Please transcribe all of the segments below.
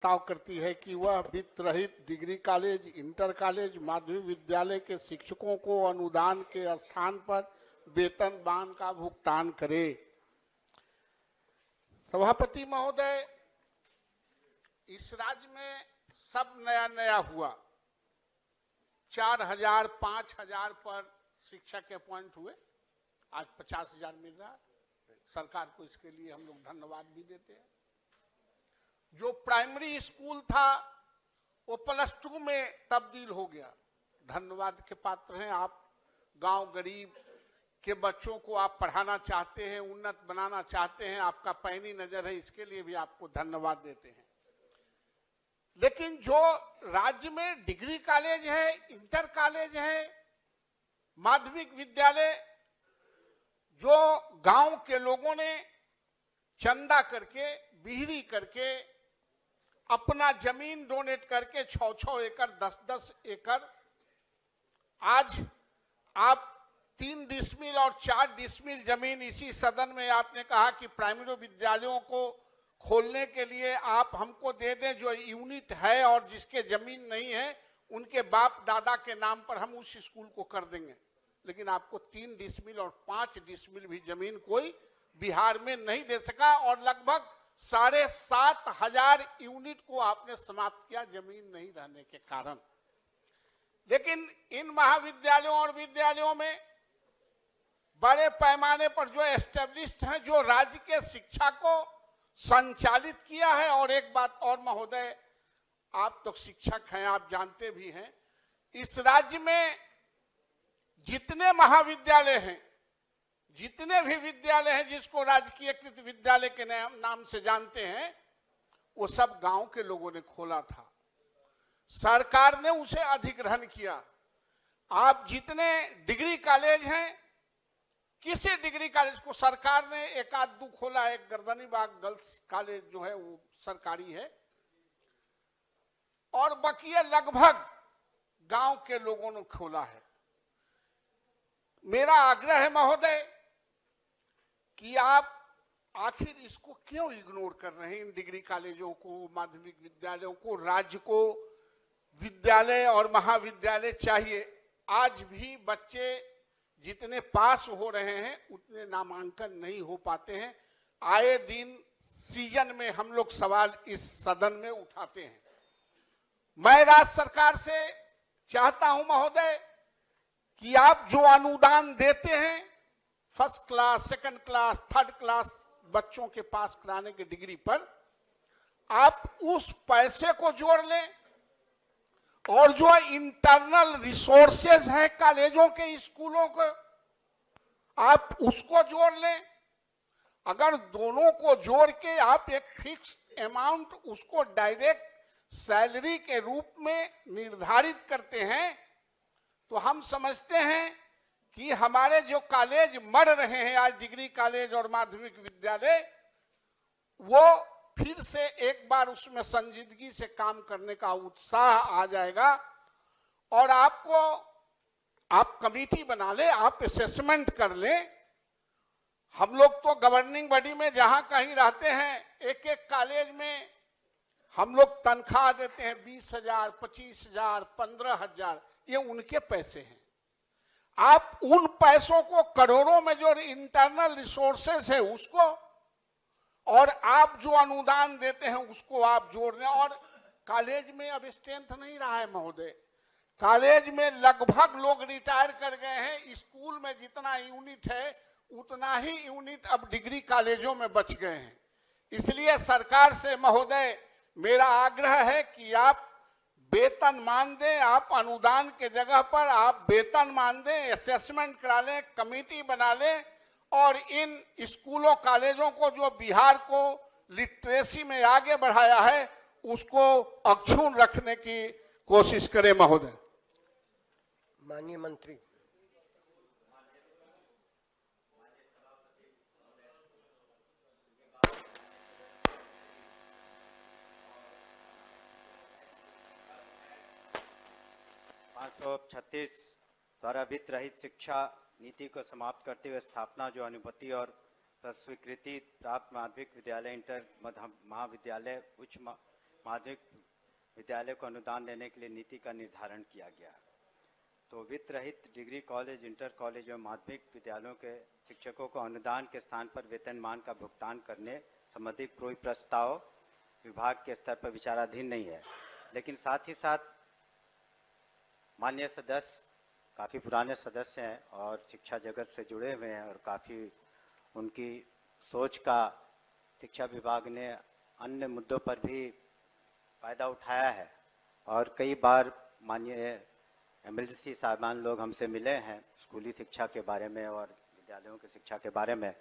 प्रस्ताव करती है कि वह वित्त रहित डिग्री कॉलेज, इंटर कॉलेज, माध्यमिक विद्यालय के शिक्षकों को अनुदान के स्थान पर वेतनमान का भुगतान करे। सभापति महोदय, इस राज्य में सब नया नया हुआ। 4000, 5000 पर शिक्षक अपॉइंट हुए, आज 50,000 मिल रहा है। सरकार को इसके लिए हम लोग धन्यवाद भी देते हैं। जो प्राइमरी स्कूल था वो +2 में तब्दील हो गया, धन्यवाद के पात्र हैं आप। गांव गरीब के बच्चों को आप पढ़ाना चाहते हैं, उन्नत बनाना चाहते हैं, आपका पैनी नजर है, इसके लिए भी आपको धन्यवाद देते हैं। लेकिन जो राज्य में डिग्री कॉलेज है, इंटर कॉलेज है, माध्यमिक विद्यालय, जो गांव के लोगों ने चंदा करके, बिहरी करके, अपना जमीन डोनेट करके 6-6 एकड़, 10-10 एकड़, आज आप 3 डिसमिल और 4 डिसमिल जमीन इसी सदन में आपने कहा कि प्राइमरी विद्यालयों को खोलने के लिए आप हमको दे दें। जो यूनिट है और जिसके जमीन नहीं है उनके बाप दादा के नाम पर हम उस स्कूल को कर देंगे। लेकिन आपको 3 डिसमिल और 5 डिसमिल भी जमीन कोई बिहार में नहीं दे सका और लगभग 7,500 यूनिट को आपने समाप्त किया जमीन नहीं रहने के कारण। लेकिन इन महाविद्यालयों और विद्यालयों में बड़े पैमाने पर जो एस्टेब्लिश्ड हैं, जो राज्य के शिक्षा को संचालित किया है। और एक बात और महोदय, आप तो शिक्षक हैं, आप जानते भी हैं, इस राज्य में जितने महाविद्यालय हैं, जितने भी विद्यालय हैं जिसको राजकीयकृत विद्यालय के नाम से जानते हैं, वो सब गांव के लोगों ने खोला था। सरकार ने उसे अधिग्रहण किया। आप जितने डिग्री कॉलेज हैं, किसी डिग्री कॉलेज को सरकार ने 1-2 खोला है। गर्दनीबाग गर्ल्स कॉलेज जो है वो सरकारी है, और बकिया लगभग गांव के लोगों ने खोला है। मेरा आग्रह है महोदय कि आप आखिर इसको क्यों इग्नोर कर रहे हैं, इन डिग्री कॉलेजों को, माध्यमिक विद्यालयों को। राज्य को विद्यालय और महाविद्यालय चाहिए। आज भी बच्चे जितने पास हो रहे हैं उतने नामांकन नहीं हो पाते हैं। आए दिन सीजन में हम लोग सवाल इस सदन में उठाते हैं। मैं राज्य सरकार से चाहता हूं महोदय कि आप जो अनुदान देते हैं first class, second class, third class बच्चों के पास कराने की डिग्री पर, आप उस पैसे को जोड़ लें और जो इंटरनल रिसोर्सेज है कॉलेजों के, स्कूलों को, आप उसको जोड़ लें। अगर दोनों को जोड़ के आप एक फिक्स अमाउंट उसको डायरेक्ट सैलरी के रूप में निर्धारित करते हैं तो हम समझते हैं कि हमारे जो कॉलेज मर रहे हैं आज, डिग्री कॉलेज और माध्यमिक विद्यालय, वो फिर से एक बार उसमें संजीदगी से काम करने का उत्साह आ जाएगा। और आप कमेटी बना ले, आप असेसमेंट कर ले। हम लोग तो गवर्निंग बॉडी में जहां कहीं रहते हैं, एक एक कॉलेज में हम लोग तनख्वाह देते हैं 20,000, 25,000, 15,000, ये उनके पैसे हैं। आप उन पैसों को, करोड़ों में जो इंटरनल रिसोर्सेस है उसको, और आप जो अनुदान देते हैं उसको आप जोड़ लें। और कॉलेज में अब स्ट्रेंथ नहीं रहा है महोदय, कॉलेज में लगभग लोग रिटायर कर गए हैं। स्कूल में जितना यूनिट है उतना ही यूनिट अब डिग्री कॉलेजों में बच गए हैं। इसलिए सरकार से महोदय मेरा आग्रह है कि आप वेतन मान दें, आप अनुदान के जगह पर आप वेतन मान दें, असेसमेंट करा लें, कमेटी बना लें, और इन स्कूलों कॉलेजों को जो बिहार को लिटरेसी में आगे बढ़ाया है उसको अक्षुण्ण रखने की कोशिश करें महोदय। माननीय मंत्री। द्वारा वित्त रहित शिक्षा नीति को समाप्त करते हुए स्थापना, जो अनुभूति और स्वीकृति प्राप्त माध्यमिक विद्यालय, इंटर महाविद्यालय, उच्च माध्यमिक विद्यालय को अनुदान देने के लिए नीति का निर्धारण किया गया। तो वित्त रहित डिग्री कॉलेज, इंटर कॉलेज एवं माध्यमिक विद्यालयों के शिक्षकों को अनुदान के स्थान पर वेतनमान का भुगतान करने संबंधी कोई प्रस्ताव विभाग के स्तर पर विचाराधीन नहीं है। लेकिन साथ ही साथ माननीय सदस्य काफ़ी पुराने सदस्य हैं और शिक्षा जगत से जुड़े हुए हैं और काफ़ी उनकी सोच का शिक्षा विभाग ने अन्य मुद्दों पर भी फ़ायदा उठाया है और कई बार माननीय एमएलसी साहबान लोग हमसे मिले हैं स्कूली शिक्षा के बारे में और विद्यालयों की शिक्षा के बारे में।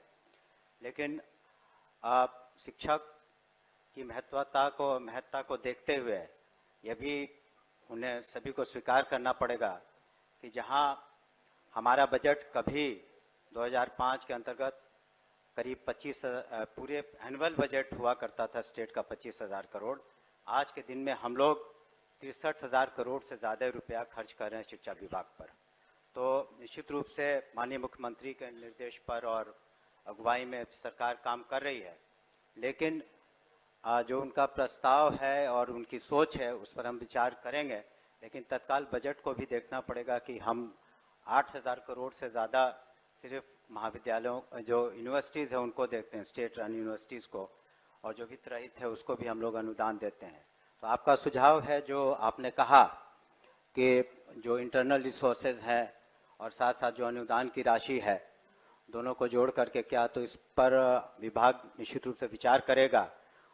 लेकिन शिक्षक की महत्ता को देखते हुए यह भी उन्हें सभी को स्वीकार करना पड़ेगा कि जहां हमारा बजट कभी 2005 के अंतर्गत करीब 25 पूरे एनुअल बजट हुआ करता था स्टेट का 25,000 करोड़, आज के दिन में हम लोग 63,000 करोड़ से ज़्यादा रुपया खर्च कर रहे हैं शिक्षा विभाग पर। तो निश्चित रूप से माननीय मुख्यमंत्री के निर्देश पर और अगुवाई में सरकार काम कर रही है। लेकिन जो उनका प्रस्ताव है और उनकी सोच है उस पर हम विचार करेंगे। लेकिन तत्काल बजट को भी देखना पड़ेगा कि हम 8,000 करोड़ से ज़्यादा सिर्फ महाविद्यालयों जो यूनिवर्सिटीज़ है उनको देखते हैं, स्टेट रन यूनिवर्सिटीज़ को, और जो वित्त रहित है उसको भी हम लोग अनुदान देते हैं। तो आपका सुझाव है जो आपने कहा कि जो इंटरनल रिसोर्सेज हैं और साथ साथ जो अनुदान की राशि है दोनों को जोड़ करके क्या, तो इस पर विभाग निश्चित रूप से विचार करेगा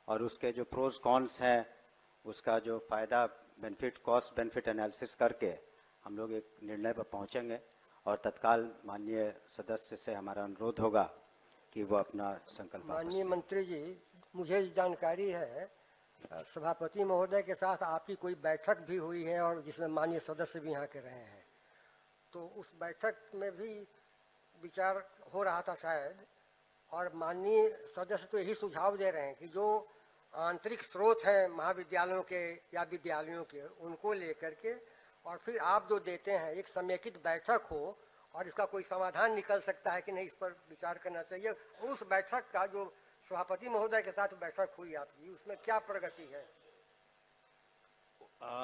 और उसके जो प्रोज कॉन्स हैं उसका जो फ़ायदा बेनिफिट कॉस्ट बेनिफिट एनालिसिस करके हम लोग एक निर्णय पर पहुंचेंगे। और तत्काल माननीय सदस्य से हमारा अनुरोध होगा कि वो अपना संकल्प वापस माननीय लें। मंत्री जी, मुझे जानकारी है सभापति महोदय के साथ आपकी कोई बैठक भी हुई है और जिसमें माननीय सदस्य भी यहाँ के रहे हैं, तो उस बैठक में भी विचार हो रहा था शायद, और माननीय सदस्य तो यही सुझाव दे रहे हैं कि जो आंतरिक स्रोत हैं महाविद्यालयों के या विद्यालयों के उनको लेकर के और फिर आप जो देते हैं एक समेकित बैठक हो और इसका कोई समाधान निकल सकता है कि नहीं, इस पर विचार करना चाहिए। उस बैठक का जो सभापति महोदय के साथ बैठक हुई आपकी, उसमें क्या प्रगति है?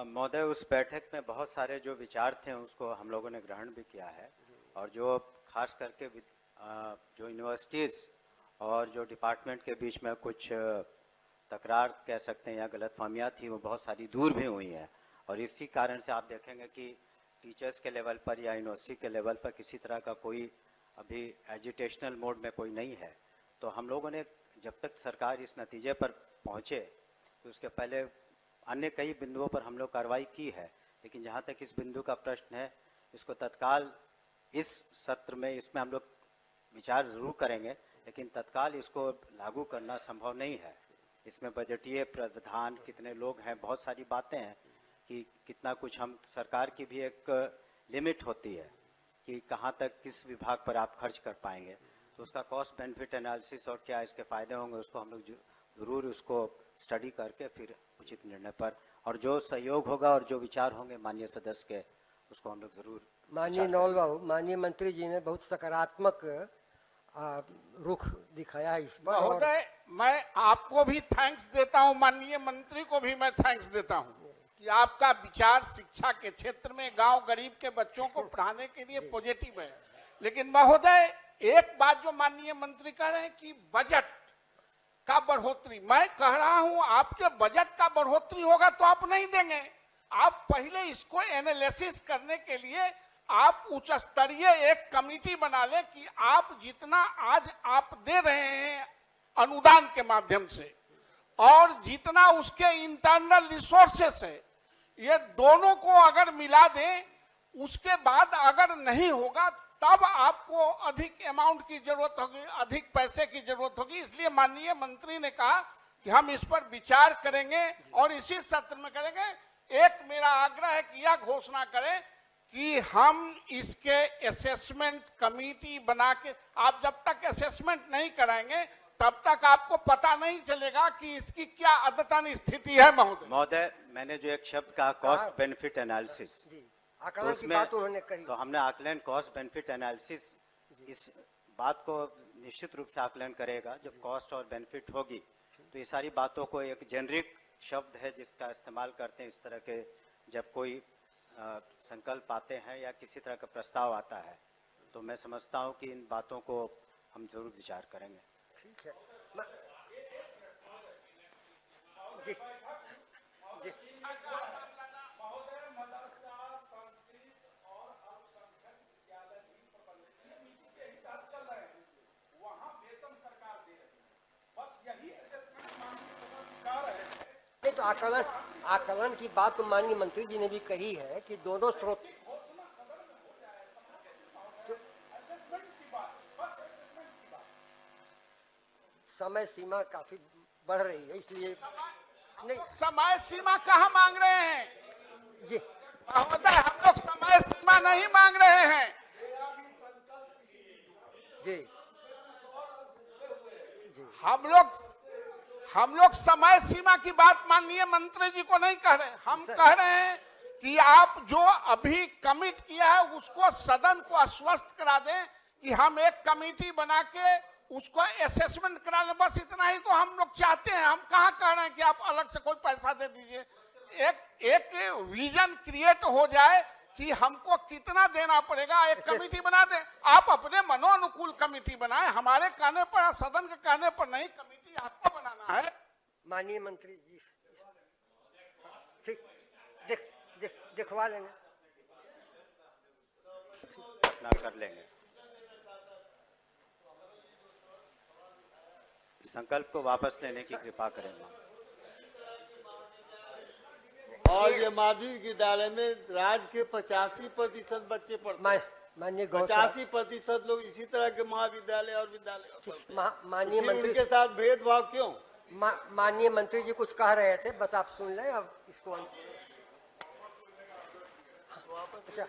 महोदय, उस बैठक में बहुत सारे जो विचार थे उसको हम लोगों ने ग्रहण भी किया है और जो खास करके जो यूनिवर्सिटीज़ और जो डिपार्टमेंट के बीच में कुछ तकरार कह सकते हैं या गलतफहमियां थी वो बहुत सारी दूर भी हुई हैं। और इसी कारण से आप देखेंगे कि टीचर्स के लेवल पर या यूनिवर्सिटी के लेवल पर किसी तरह का कोई अभी एजिटेशनल मोड में कोई नहीं है। तो हम लोगों ने जब तक सरकार इस नतीजे पर पहुँचे तो उसके पहले अन्य कई बिंदुओं पर हम लोग कार्रवाई की है। लेकिन जहाँ तक इस बिंदु का प्रश्न है, इसको तत्काल इस सत्र में इसमें हम लोग विचार जरूर करेंगे, लेकिन तत्काल इसको लागू करना संभव नहीं है। इसमें बजटीय प्रावधान, कितने लोग हैं, बहुत सारी बातें हैं कि कितना कुछ हम सरकार की भी एक लिमिट होती है कि कहाँ तक किस विभाग पर आप खर्च कर पाएंगे। तो उसका कॉस्ट बेनिफिट एनालिसिस और क्या इसके फ़ायदे होंगे उसको हम लोग ज़रूर उसको स्टडी करके फिर उचित निर्णय पर, और जो सहयोग होगा और जो विचार होंगे माननीय सदस्य के, उसको हम लोग ज़रूर। माननीय नौल बाबू, माननीय मंत्री जी ने बहुत सकारात्मक रुख दिखाया इस पर। महोदय, मैं आपको भी थैंक्स देता हूं, माननीय मंत्री को भी मैं थैंक्स देता हूं कि आपका विचार शिक्षा के क्षेत्र में गांव गरीब के बच्चों को पढ़ाने के लिए पॉजिटिव है। लेकिन महोदय, एक बात जो माननीय मंत्री कह रहे हैं कि बजट का बढ़ोतरी, मैं कह रहा हूं आपके बजट का बढ़ोतरी होगा तो आप नहीं देंगे। आप पहले इसको एनालिसिस करने के लिए आप उच्च स्तरीय एक कमेटी बना लें कि आप जितना आज आप दे रहे हैं अनुदान के माध्यम से और जितना उसके इंटरनल रिसोर्सेस है, ये दोनों को अगर मिला दें, उसके बाद अगर नहीं होगा तब आपको अधिक अमाउंट की जरूरत होगी, अधिक पैसे की जरूरत होगी। इसलिए माननीय मंत्री ने कहा कि हम इस पर विचार करेंगे और इसी सत्र में करेंगे। एक मेरा आग्रह है कि यह घोषणा करें कि हम इसके असेसमेंट कमेटी बना के, आप जब तक असेसमेंट नहीं कराएंगे तब तक आपको पता नहीं चलेगा कि इसकी क्या अद्यतन स्थिति है। महोदय, मैंने जो एक शब्द कहा कॉस्ट बेनिफिट एनालिसिस, आकलन की बात उन्होंने कही, तो हमने आकलन कॉस्ट बेनिफिट एनालिसिस इस बात को निश्चित रूप से आकलन करेगा। जब कॉस्ट और बेनिफिट होगी तो ये सारी बातों को एक जेनरिक शब्द है जिसका इस्तेमाल करते हैं इस तरह के, जब कोई संकल्प आते हैं या किसी तरह का प्रस्ताव आता है, तो मैं समझता हूं कि इन बातों को हम जरूर विचार करेंगे। ठीक है। जी जी नहीं, तो आकलन की बात तो माननीय मंत्री जी ने भी कही है कि दोनों स्रोत समय सीमा काफी बढ़ रही है, इसलिए नहीं। समय सीमा कहाँ मांग रहे हैं जी महोदय, हम लोग समय सीमा नहीं मांग रहे हैं। जी जी हम लोग समय सीमा की बात माननीय मंत्री जी को नहीं कह रहे, हम कह रहे हैं कि आप जो अभी कमिट किया है उसको सदन को आश्वस्त करा दें कि हम एक कमेटी बना के उसको असेसमेंट करा लें, बस इतना ही तो हम लोग चाहते हैं। हम कहाँ कह रहे हैं कि आप अलग से कोई पैसा दे दीजिए। एक विजन क्रिएट हो जाए कि हमको कितना देना पड़ेगा, एक कमेटी बना दें। आप अपने मनोनुकूल कमेटी बनाएं, हमारे कहने पर, सदन के कहने पर नहीं, कमेटी आपको बनाना है। माननीय मंत्री जी, ठीक, दिखवा लेंगे, ना कर लेंगे। संकल्प को वापस लेने की कृपा करेंगे। और ये माध्यमिक विद्यालय में राज्य के 85% बच्चे पढ़ते हैं। माननीय 85% लोग इसी तरह के महाविद्यालय और विद्यालय माननीय मंत्री, उनके साथ भेदभाव क्यों? माननीय मंत्री जी कुछ कह रहे थे, बस आप सुन लें। अब इसको अच्छा,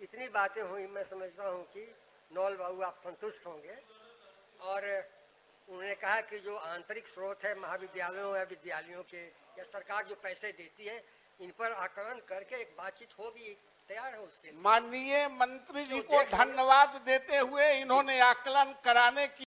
इतनी बातें हुई, मैं समझता हूँ कि नौल बाबू आप संतुष्ट होंगे। और उन्होंने कहा कि जो आंतरिक स्रोत है महाविद्यालयों या विद्यालयों के, या सरकार जो पैसे देती है, इन पर आकलन करके एक बातचीत होगी, तैयार है उसके लिए। माननीय मंत्री जी को धन्यवाद देते हुए इन्होंने आकलन कराने की